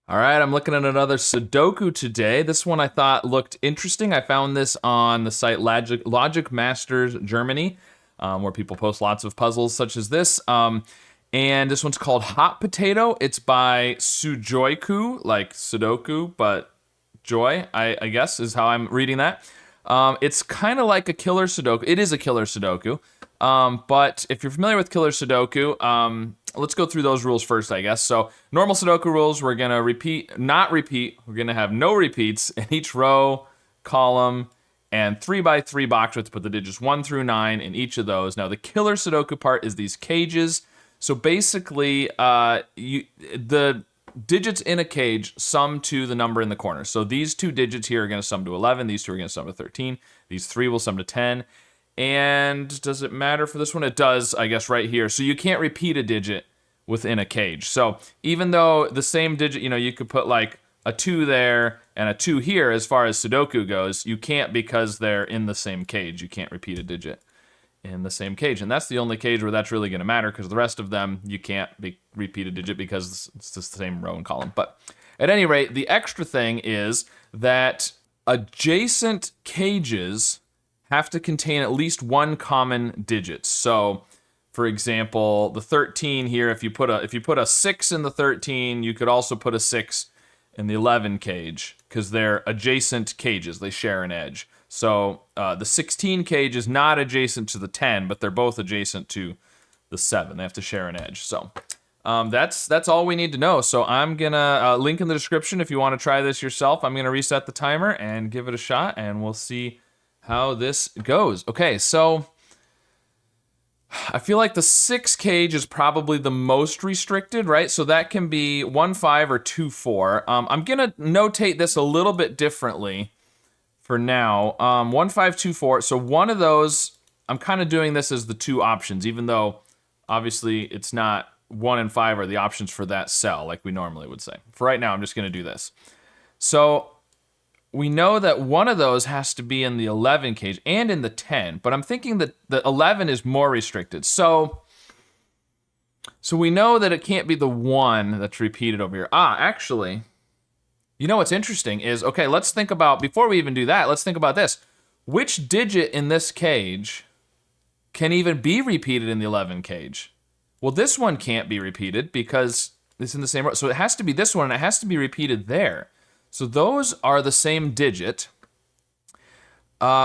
All right, I'm looking at another Sudoku today. This one I thought looked interesting. I found this on the site Logic Masters Germany, where people post lots of puzzles such as this. And this one's called Hot Potato. It's by Sujoyku, like Sudoku, but joy, I guess, is how I'm reading that. It's kind of like a killer Sudoku. It is a killer Sudoku. But if you're familiar with killer Sudoku, let's go through those rules first, I guess. So normal Sudoku rules, we're going to not repeat. We're going to have no repeats in each row, column, and 3x3 box width to put the digits 1 through 9 in each of those. Now, the killer Sudoku part is these cages. So basically, the digits in a cage sum to the number in the corner. So these two digits here are going to sum to 11. These two are going to sum to 13. These three will sum to 10. And does it matter for this one? It does, I guess, right here. So you can't repeat a digit within a cage. So even though the same digit, you could put like a 2 there and a 2 here as far as Sudoku goes, you can't because they're in the same cage. You can't repeat a digit in the same cage. And that's the only cage where that's really going to matter, because the rest of them, you can't repeat a digit because it's the same row and column. But at any rate, the extra thing is that adjacent cages have to contain at least one common digit. So, for example, the 13 here, if you put a 6 in the 13, you could also put a 6 in the 11 cage, because they're adjacent cages. They share an edge. So the 16 cage is not adjacent to the 10, but they're both adjacent to the 7. They have to share an edge. So that's all we need to know. So I'm gonna link in the description if you want to try this yourself. I'm gonna reset the timer and give it a shot, and we'll see how this goes. Okay, so I feel like the 6 cage is probably the most restricted, right? So that can be 1, 5 or 2, 4. I'm gonna notate this a little bit differently for now. 1, 5, 2, 4. So one of those, I'm kind of doing this as the two options, even though obviously it's not 1 and 5 are the options for that cell like we normally would say. For right now, I'm just gonna do this. So we know that one of those has to be in the 11 cage and in the 10, but I'm thinking that the 11 is more restricted. So we know that it can't be the 1 that's repeated over here. Actually, what's interesting is, okay, let's think about, before we even do that, let's think about this. Which digit in this cage can even be repeated in the 11 cage? Well, this one can't be repeated because it's in the same row. So it has to be this one, and it has to be repeated there. So those are the same digit,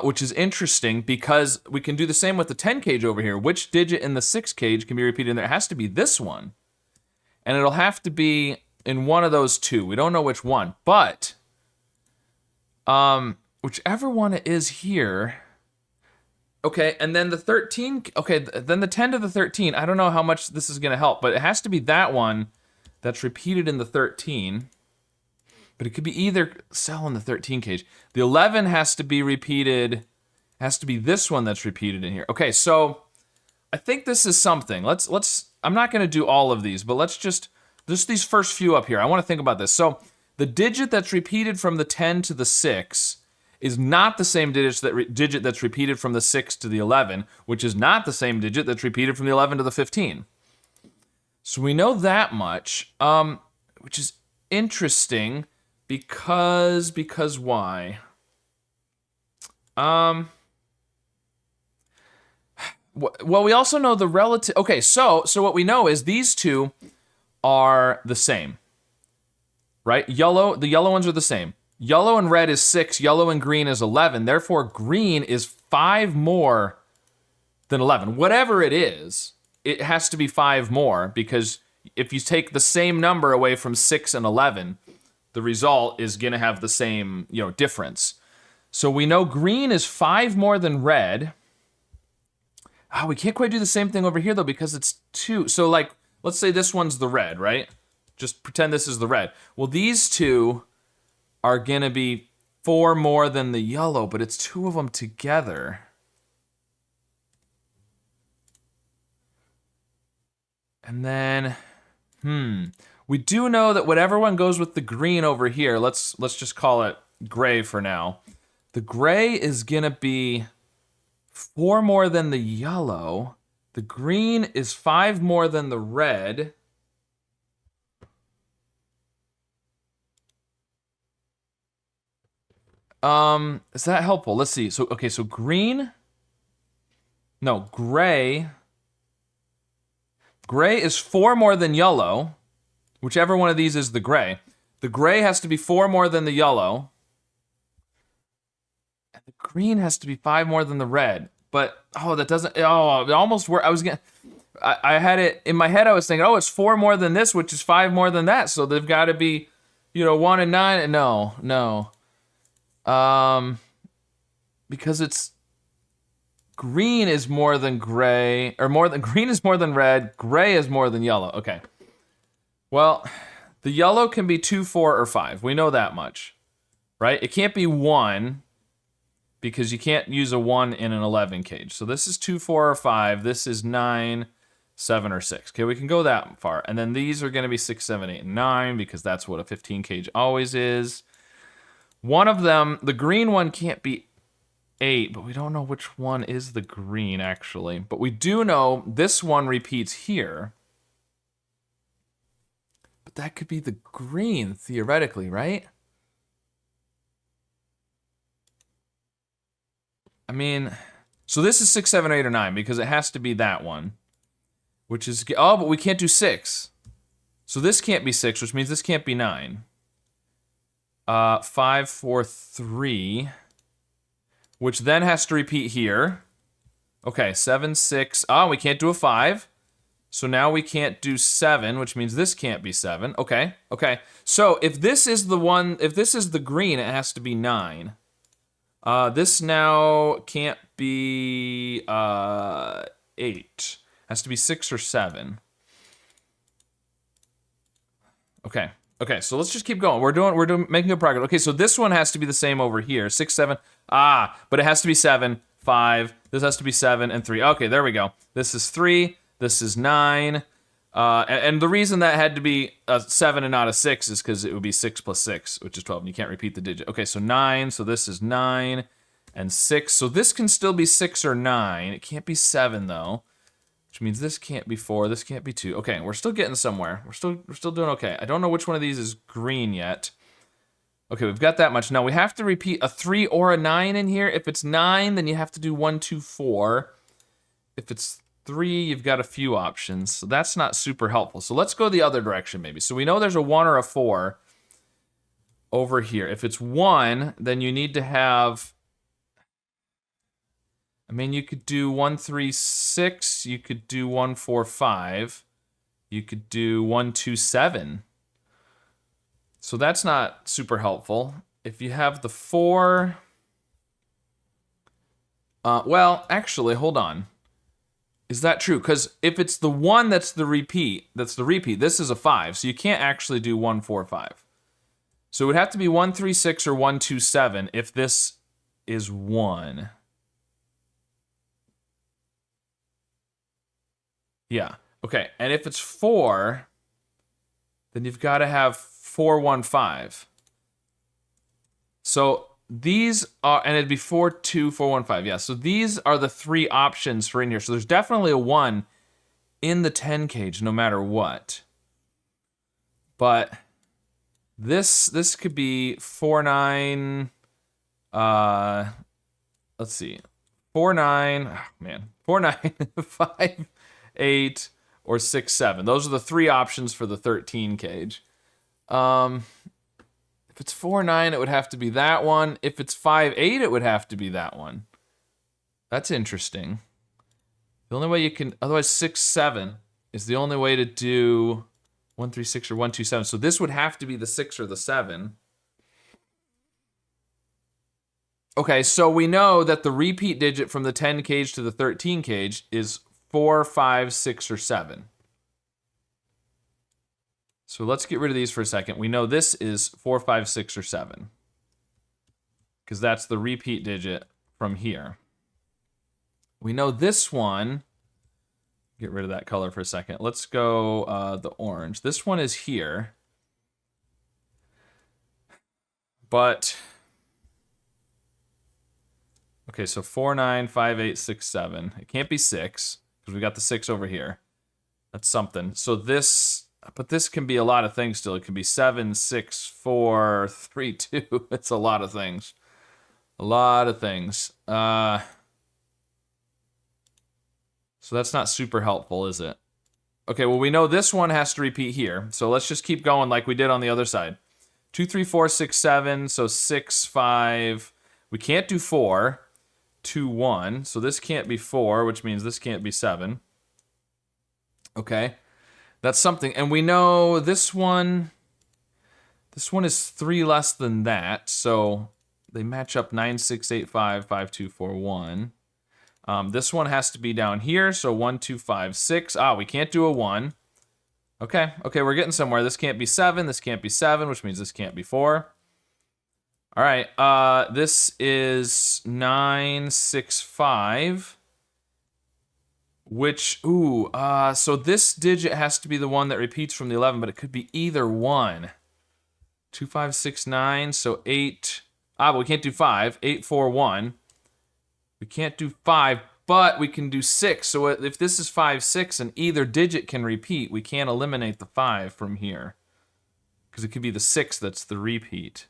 which is interesting because we can do the same with the 10 cage over here. Which digit in the 6 cage can be repeated in there? It has to be this one. And it'll have to be in one of those two. We don't know which one, but whichever one it is here. Okay, and then the 13, okay, then the 10 to the 13, I don't know how much this is going to help, but it has to be that one that's repeated in the 13. But it could be either cell in the 13 cage. The 11 has to be repeated, has to be this one that's repeated in here. Okay, so I think this is something. I'm not going to do all of these, but let's just these first few up here. I want to think about this. So the digit that's repeated from the 10 to the 6 is not the same digit that's repeated from the 6 to the 11, which is not the same digit that's repeated from the 11 to the 15. So we know that much, which is interesting. Because why? Well, we also know the relative. Okay, so what we know is these two are the same, right? The yellow ones are the same. Yellow and red is 6. Yellow and green is 11. Therefore, green is 5 more than 11. Whatever it is, it has to be 5 more, because if you take the same number away from 6 and 11. The result is going to have the same, difference. So we know green is 5 more than red. We can't quite do the same thing over here, though, because it's 2. So, like, let's say this one's the red, right? Just pretend this is the red. Well, these two are going to be 4 more than the yellow, but it's 2 of them together. And then, we do know that whatever one goes with the green over here, let's just call it gray for now. The gray is gonna be 4 more than the yellow. The green is 5 more than the red. Is that helpful? Let's see. So, okay, so green. No, gray. Gray is 4 more than yellow. Whichever one of these is the gray. The gray has to be 4 more than the yellow. And the green has to be 5 more than the red. But, oh, that doesn't, oh, it almost worked. I had it, in my head I was thinking, oh, it's 4 more than this, which is 5 more than that. So they've got to be, 1 and 9. No. Because it's, green is more than gray, or green is more than red, gray is more than yellow. Okay. Well, the yellow can be 2, 4, or 5. We know that much, right? It can't be 1 because you can't use a 1 in an 11 cage. So this is 2, 4, or 5. This is 9, 7, or 6. Okay, we can go that far. And then these are going to be 6, 7, 8, and 9 because that's what a 15 cage always is. One of them, the green one can't be 8, but we don't know which one is the green, actually. But we do know this one repeats here. But that could be the green, theoretically, right? I mean, so this is 6, 7, 8, or 9, because it has to be that one. Which is, oh, but we can't do 6. So this can't be 6, which means this can't be 9. 5, 4, 3. Which then has to repeat here. Okay, 7, 6. Oh, we can't do a 5. So now we can't do 7, which means this can't be 7. Okay. So if this is the one, if this is the green, it has to be 9. This now can't be 8. Has to be 6 or 7. Okay, so let's just keep going. We're making good progress. Okay, so this one has to be the same over here. 6, 7. But it has to be 7, 5. This has to be 7 and 3. Okay, there we go. This is 3. This is 9. And the reason that had to be a 7 and not a 6 is because it would be 6 plus 6, which is 12, and you can't repeat the digit. Okay, so 9, so this is 9 and 6. So this can still be 6 or 9. It can't be 7, though, which means this can't be 4, this can't be 2. Okay, we're still getting somewhere. We're still doing okay. I don't know which one of these is green yet. Okay, we've got that much. Now, we have to repeat a 3 or a 9 in here. If it's 9, then you have to do 1, 2, 4. If it's 3, you've got a few options. So that's not super helpful. So let's go the other direction, maybe. So we know there's a 1 or a 4 over here. If it's 1, then you need to have... I mean, you could do 1, 3, 6. You could do 1, 4, 5. You could do 1, 2, 7. So that's not super helpful. If you have the 4... well, actually, hold on. Is that true? Because if it's the 1 that's the repeat, this is a 5. So you can't actually do 1, 4, 5. So it would have to be 1, 3, 6 or 1, 2, 7 if this is 1. Yeah. Okay. And if it's 4, then you've got to have 4, 1, 5. So these are, and it'd be 4, 2, 4, 1, 5. Yeah. So these are the 3 options for in here. So there's definitely a 1 in the 10 cage, no matter what. But this could be 4, 9. Let's see. 4, 9. Oh, man. 4, 9, 5, 8, or 6, 7. Those are the 3 options for the 13 cage. If it's 4, 9, it would have to be that one. If it's 5, 8, it would have to be that one. That's interesting. The only way you can, otherwise 6, 7 is the only way to do 1, 3, 6 or 1, 2, 7. So this would have to be the 6 or the 7. Okay, so we know that the repeat digit from the 10 cage to the 13 cage is 4, 5, 6, or 7. So let's get rid of these for a second. We know this is 4, 5, 6, or 7. Because that's the repeat digit from here. We know this one, get rid of that color for a second. Let's go the orange. This one is here. But, okay, so 4, 9, 5, 8, 6, 7. It can't be 6, because we got the 6 over here. That's something. So this, but this can be a lot of things still. It can be 7, 6, 4, 3, 2. It's a lot of things. A lot of things. So that's not super helpful, is it? Okay, well, we know this one has to repeat here. So let's just keep going like we did on the other side. 2, 3, 4, 6, 7. So 6, 5. We can't do 4. 2, 1. So this can't be 4, which means this can't be 7. Okay. That's something. And we know this one is 3 less than that. So they match up 9, 6, 8, 5, 5, 2, 4, 1. This one has to be down here. So 1, 2, 5, 6. Ah, we can't do a 1. Okay, we're getting somewhere. This can't be 7. This can't be 7, which means this can't be 4. All right, this is 9, 6, 5. Which, so this digit has to be the one that repeats from the 11, but it could be either one. 2, 5, 6, 9, so 8. But we can't do 5. 8, 4, 1. We can't do 5, but we can do 6. So if this is 5, 6, and either digit can repeat, we can't eliminate the 5 from here. Because it could be the 6 that's the repeat.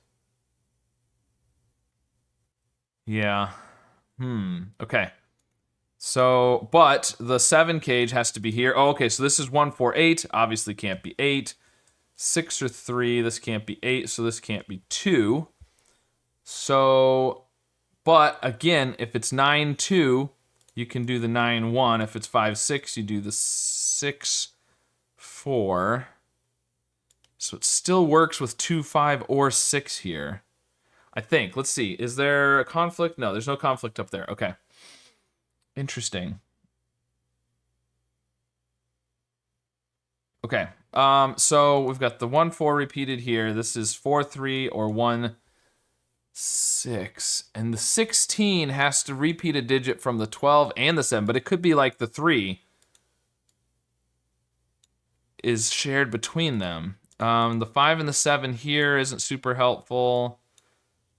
Yeah. Okay. So, but the 7 cage has to be here. Oh, okay, so this is 1, 4, 8. Obviously can't be 8. 6 or 3. This can't be 8, so this can't be 2. So, but again, if it's 9, 2, you can do the 9, 1. If it's 5, 6, you do the 6, 4. So it still works with 2, 5, or 6 here. I think. Let's see. Is there a conflict? No, there's no conflict up there. Okay. Interesting. Okay. So we've got the 1, 4 repeated here. This is 4, 3, or 1, 6. And the 16 has to repeat a digit from the 12 and the 7, but it could be like the 3 is shared between them. The 5 and the 7 here isn't super helpful.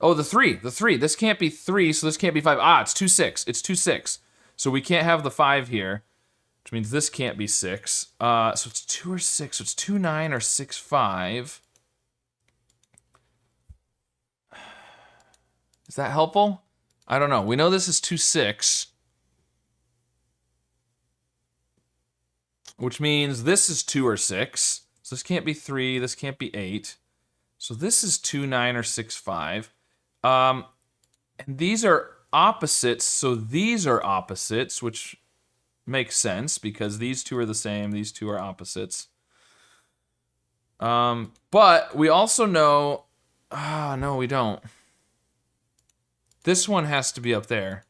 Oh, the 3. This can't be 3, so this can't be 5. Ah, it's 2, 6. It's 2, 6. So we can't have the 5 here, which means this can't be 6. So it's 2 or 6. So it's 2, 9, or 6, 5. Is that helpful? I don't know. We know this is 2, 6. Which means this is 2 or 6. So this can't be 3. This can't be 8. So this is 2, 9, or 6, 5. And these are opposites, so these are opposites, which makes sense because these two are the same, these two are opposites. But we also know, no, we don't. This one has to be up there.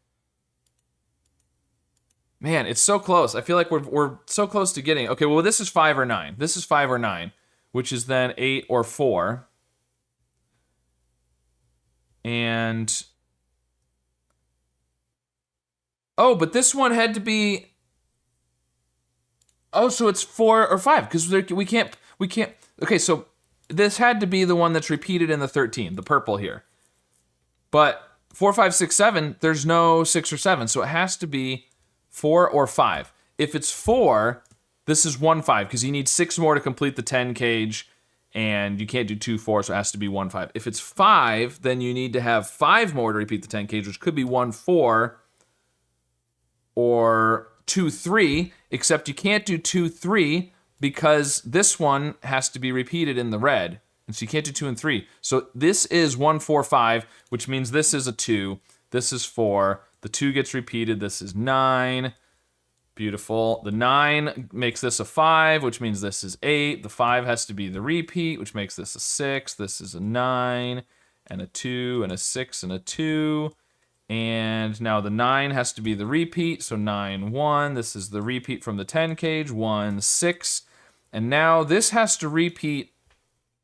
Man, it's so close. I feel like we're so close to getting. Okay, well, this is 5 or 9. This is 5 or 9, which is then 8 or 4. And oh, but this one had to be. Oh, so it's 4 or 5 because we can't. Okay, so this had to be the one that's repeated in the 13, the purple here. But 4, 5, 6, 7, there's no 6 or 7, so it has to be 4 or 5. If it's 4, this is 1, 5 because you need 6 more to complete the 10 cage, and you can't do 2, 4, so it has to be 1, 5. If it's 5, then you need to have 5 more to repeat the 10 cage, which could be 1, 4 or 2, 3, except you can't do 2, 3 because this one has to be repeated in the red. And so you can't do 2 and 3. So this is 1, 4, 5, which means this is a 2. This is 4. The 2 gets repeated. This is 9. Beautiful. The 9 makes this a 5, which means this is 8. The 5 has to be the repeat, which makes this a 6. This is a 9, and a 2, and a 6, and a 2. And now the 9 has to be the repeat, so 9, 1. This is the repeat from the 10 cage, 1, 6. And now this has to repeat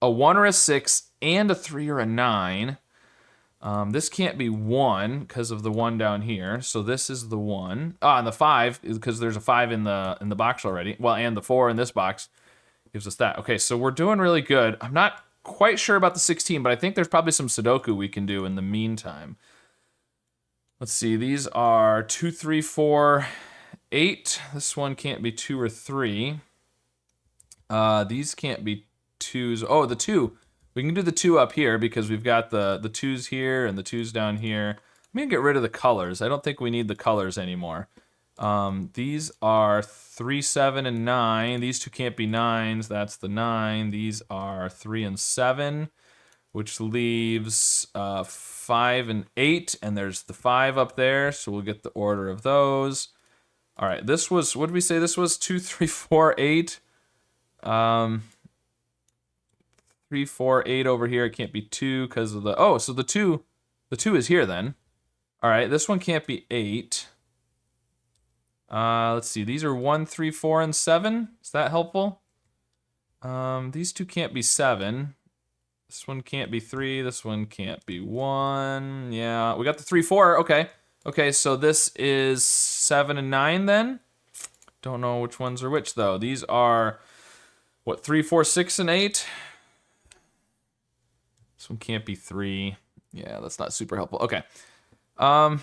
a 1 or a 6 and a 3 or a 9. This can't be 1 because of the 1 down here. So this is the 1. And the 5, because there's a 5 in the box already. Well, and the 4 in this box gives us that. Okay, so we're doing really good. I'm not quite sure about the 16, but I think there's probably some Sudoku we can do in the meantime. Let's see, these are 2, 3, 4, 8. This one can't be 2 or 3. These can't be 2s. Oh, the 2. We can do the 2 up here because we've got the 2s here and the 2s down here. I'm gonna get rid of the colors. I don't think we need the colors anymore. These are 3, 7, and 9. These 2 can't be 9s. That's the 9. These are 3 and 7, which leaves 5 and 8. And there's the 5 up there, so we'll get the order of those. All right, this was, what did we say this was? 2, 3, 4, 8. 3, 4, 8 over here. It can't be 2 because of the, oh, so the 2 is here then. All right, this one can't be 8. Let's see. These are 1, 3, 4, and 7. Is that helpful? These 2 can't be 7. This one can't be 3. This one can't be 1. Yeah, we got the 3, 4. Okay. Okay, so this is 7 and 9 then. Don't know which ones are which though. These are what, 3, 4, 6, and 8. This one can't be 3. Yeah, that's not super helpful. Okay. I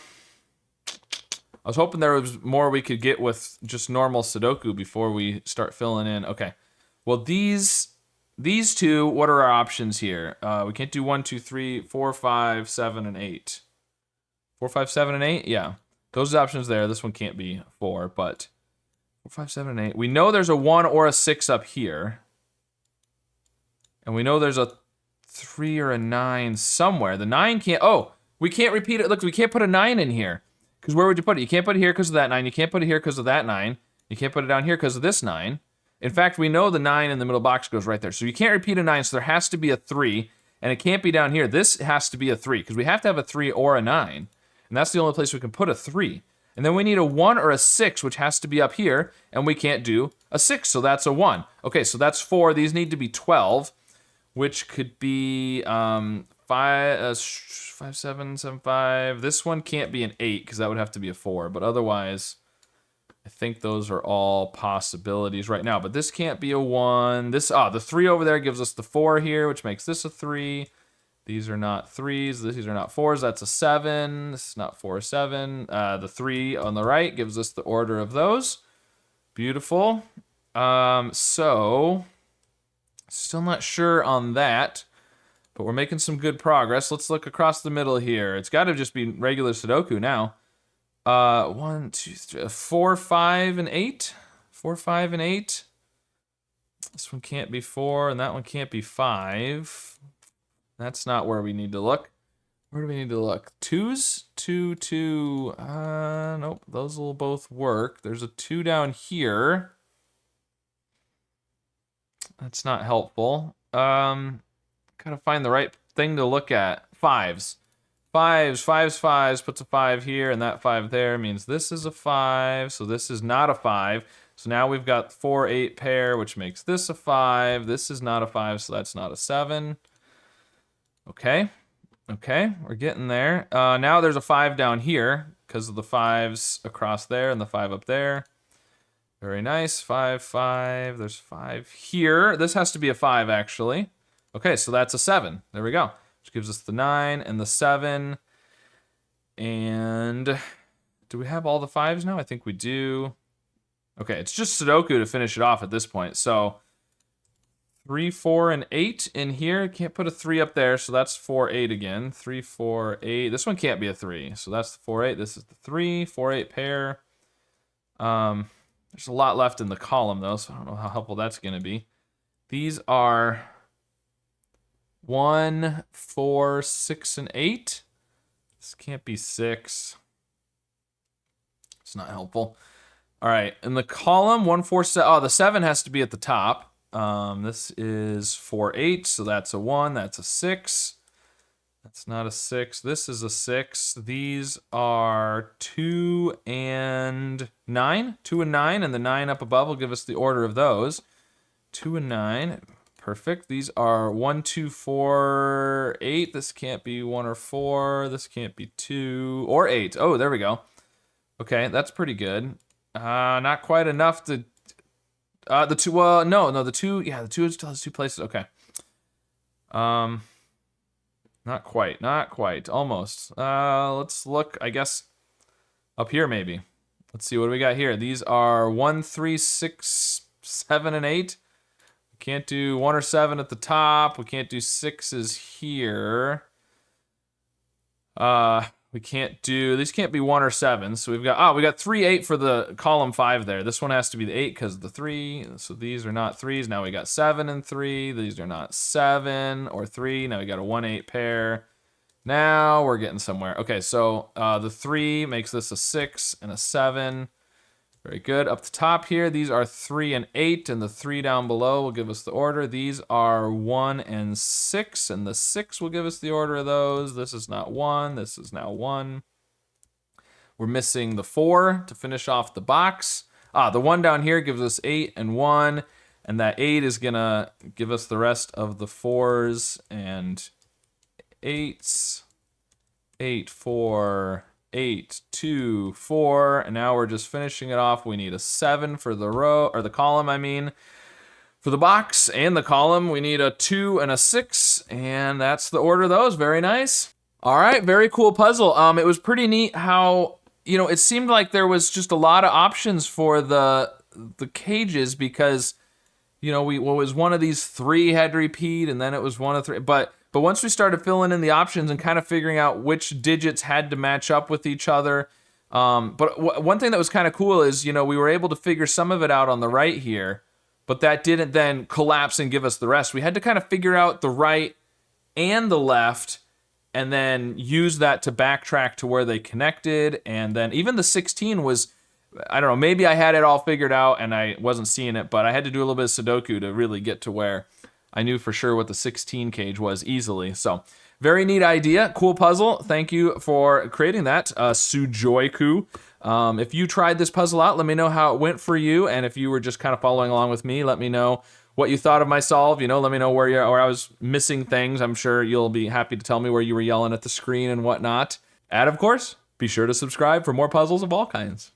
was hoping there was more we could get with just normal Sudoku before we start filling in. Okay. Well, these 2, what are our options here? We can't do 1, 2, 3, 4, 5, 7, and 8. 4, 5, 7, and 8? Yeah. Those options there. This one can't be 4, but 4, 5, 7, and 8. We know there's a 1 or a 6 up here. And we know there's a 3 or a 9 somewhere. The 9 can't... Oh, we can't repeat it. Look, we can't put a 9 in here. Because where would you put it? You can't put it here because of that 9. You can't put it here because of that 9. You can't put it down here because of this 9. In fact, we know the 9 in the middle box goes right there. So you can't repeat a 9, so there has to be a 3. And it can't be down here. This has to be a 3, because we have to have a 3 or a 9. And that's the only place we can put a 3. And then we need a 1 or a 6, which has to be up here. And we can't do a 6, so that's a 1. Okay, so that's 4. These need to be 12, which could be 5, 7, 7, 5. This one can't be an 8 because that would have to be a 4. But otherwise, I think those are all possibilities right now. But this can't be a 1. This, the 3 over there gives us the 4 here, which makes this a 3. These are not 3s. These are not 4s. That's a 7. This is not 4 or 7. The 3 on the right gives us the order of those. Beautiful. So, still not sure on that. But we're making some good progress. Let's look across the middle here. It's got to just be regular Sudoku now. 1, 2, 3, 4, 5, and 8. 4, 5, and 8. This one can't be 4, and that one can't be 5. That's not where we need to look. Where do we need to look? 2s? 2, 2. Nope. Those will both work. There's a 2 down here. That's not helpful. Gotta find the right thing to look at. 5s. 5s, 5s, 5s, puts a 5 here, and that 5 there means this is a 5, so this is not a 5. So now we've got 4, 8 pair, which makes this a 5. This is not a 5, so that's not a 7. Okay. Okay, we're getting there. Now there's a 5 down here, because of the 5s across there and the 5 up there. Very nice. 5, 5. There's 5 here. This has to be a 5, actually. Okay, so that's a 7. There we go. Which gives us the 9 and the 7. And do we have all the 5s now? I think we do. Okay, it's just Sudoku to finish it off at this point. So 3, 4, and 8 in here. Can't put a 3 up there, so that's 4, 8 again. 3, 4, 8. This one can't be a 3. So that's the 4, 8. This is the 3, 4, 8 pair. There's a lot left in the column, though, so I don't know how helpful that's going to be. These are 1, 4, 6, and 8. This can't be 6. It's not helpful. All right, in the column, 1, 4, 7. Oh, the 7 has to be at the top. This is 4, 8, so that's a 1. That's a 6. That's not a 6. This is a 6. These are 2 and 9. 2 and 9, and the 9 up above will give us the order of those. 2 and 9. Perfect. These are 1, 2, 4, 8. This can't be 1 or 4. This can't be 2 or 8. Oh, there we go. Okay, that's pretty good. Not quite enough to... the 2... no, the 2... Yeah, the 2 still has 2 places. Okay. Not quite. Not quite. Almost. Let's look, I guess, up here maybe. Let's see, what do we got here? These are 1, 3, 6, 7, and 8. Can't do 1 or 7 at the top. We can't do 6s here. We can't do, these can't be 1 or 7. So we got 3, 8 for the column 5 there. This one has to be the 8 because of the 3. So these are not 3s. Now we got 7 and 3. These are not 7 or 3. Now we got a 1, 8 pair. Now we're getting somewhere. Okay, so the 3 makes this a 6 and a 7. Very good. Up the top here, these are 3 and 8, and the 3 down below will give us the order. These are 1 and 6, and the 6 will give us the order of those. This is not 1. This is now 1. We're missing the 4 to finish off the box. The 1 down here gives us 8 and 1, and that 8 is going to give us the rest of the 4s and 8s. 8, 4... 8, 2, 4, and now we're just finishing it off. We need a 7 for the row, or the column, I mean. For the box and the column, we need a 2 and a 6, and that's the order of those. Very nice. All right, very cool puzzle. It was pretty neat how, it seemed like there was just a lot of options for the cages because, was one of these 3 had to repeat, and then it was one of 3, but once we started filling in the options and kind of figuring out which digits had to match up with each other, one thing that was kind of cool is, we were able to figure some of it out on the right here, but that didn't then collapse and give us the rest. We had to kind of figure out the right and the left and then use that to backtrack to where they connected. And then even the 16 was, I don't know, maybe I had it all figured out and I wasn't seeing it, but I had to do a little bit of sudoku to really get to where I knew for sure what the 16 cage was easily. So very neat idea. Cool puzzle. Thank you for creating that, sujoyku. If you tried this puzzle out, let me know how it went for you. And if you were just kind of following along with me, let me know what you thought of my solve. Let me know where I was missing things. I'm sure you'll be happy to tell me where you were yelling at the screen and whatnot. And of course, be sure to subscribe for more puzzles of all kinds.